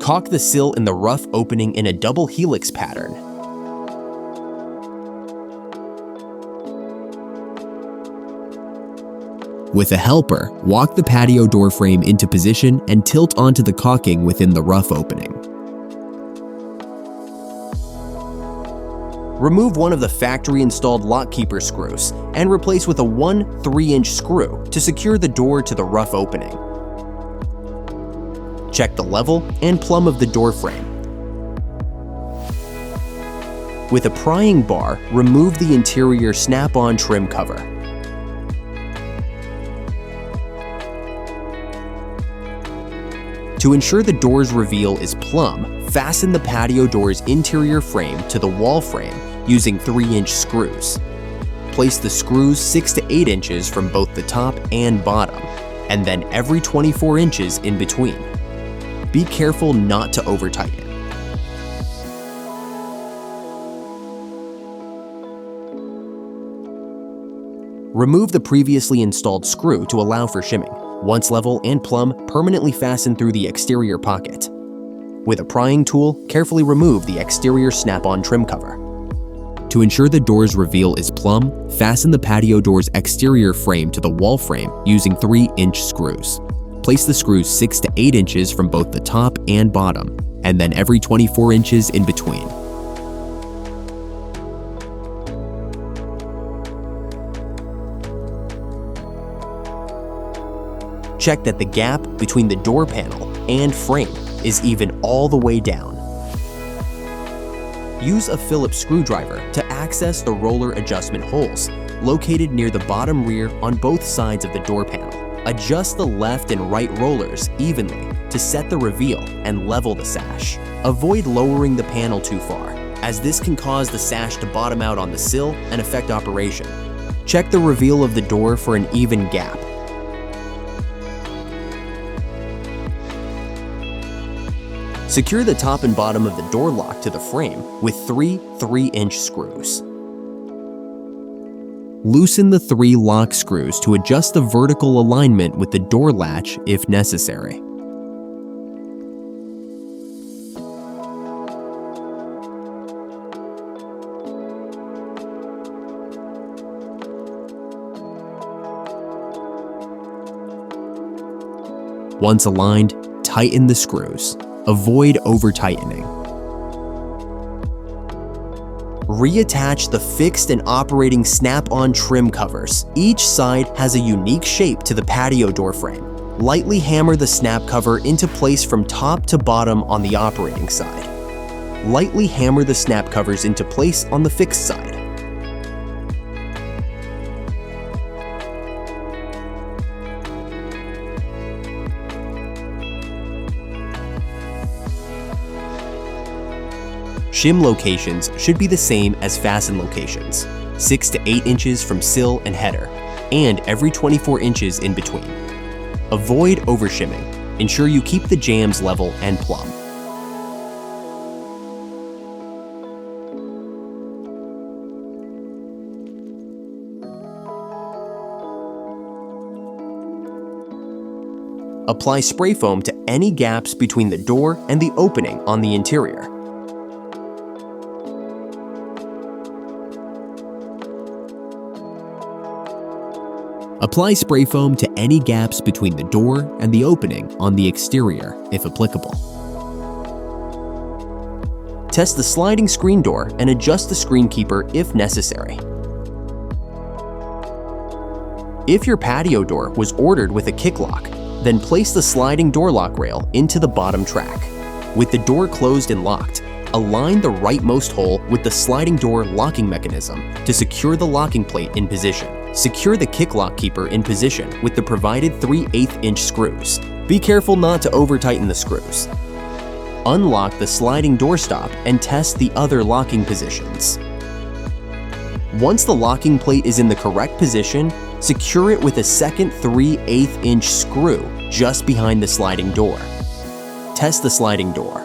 Caulk the sill in the rough opening in a double helix pattern. With a helper, walk the patio door frame into position and tilt onto the caulking within the rough opening. Remove one of the factory-installed lock keeper screws and replace with a 1 3-inch screw to secure the door to the rough opening. Check the level and plumb of the door frame. With a prying bar, remove the interior snap-on trim cover. To ensure the door's reveal is plumb, fasten the patio door's interior frame to the wall frame using 3-inch screws. Place the screws 6 to 8 inches from both the top and bottom, and then every 24 inches in between. Be careful not to over-tighten. Remove the previously installed screw to allow for shimming. Once level and plumb, permanently fasten through the exterior pocket. With a prying tool, carefully remove the exterior snap-on trim cover. To ensure the door's reveal is plumb, fasten the patio door's exterior frame to the wall frame using 3-inch screws. Place the screws 6 to 8 inches from both the top and bottom, and then every 24 inches in between. Check that the gap between the door panel and frame is even all the way down. Use a Phillips screwdriver to access the roller adjustment holes located near the bottom rear on both sides of the door panel. Adjust the left and right rollers evenly to set the reveal and level the sash. Avoid lowering the panel too far, as this can cause the sash to bottom out on the sill and affect operation. Check the reveal of the door for an even gap. Secure the top and bottom of the door lock to the frame with 3 3-inch screws. Loosen the 3 lock screws to adjust the vertical alignment with the door latch if necessary. Once aligned, tighten the screws. Avoid over-tightening. Reattach the fixed and operating snap-on trim covers. Each side has a unique shape to the patio door frame. Lightly hammer the snap cover into place from top to bottom on the operating side. Lightly hammer the snap covers into place on the fixed side. Shim locations should be the same as fasten locations, 6 to 8 inches from sill and header, and every 24 inches in between. Avoid over-shimming. Ensure you keep the jambs level and plumb. Apply spray foam to any gaps between the door and the opening on the interior. Apply spray foam to any gaps between the door and the opening on the exterior, if applicable. Test the sliding screen door and adjust the screen keeper if necessary. If your patio door was ordered with a kick lock, then place the sliding door lock rail into the bottom track. With the door closed and locked, align the rightmost hole with the sliding door locking mechanism to secure the locking plate in position. Secure the kick lock keeper in position with the provided 3/8-inch screws. Be careful not to over-tighten the screws. Unlock the sliding door stop and test the other locking positions. Once the locking plate is in the correct position, secure it with a second 3/8-inch screw just behind the sliding door. Test the sliding door.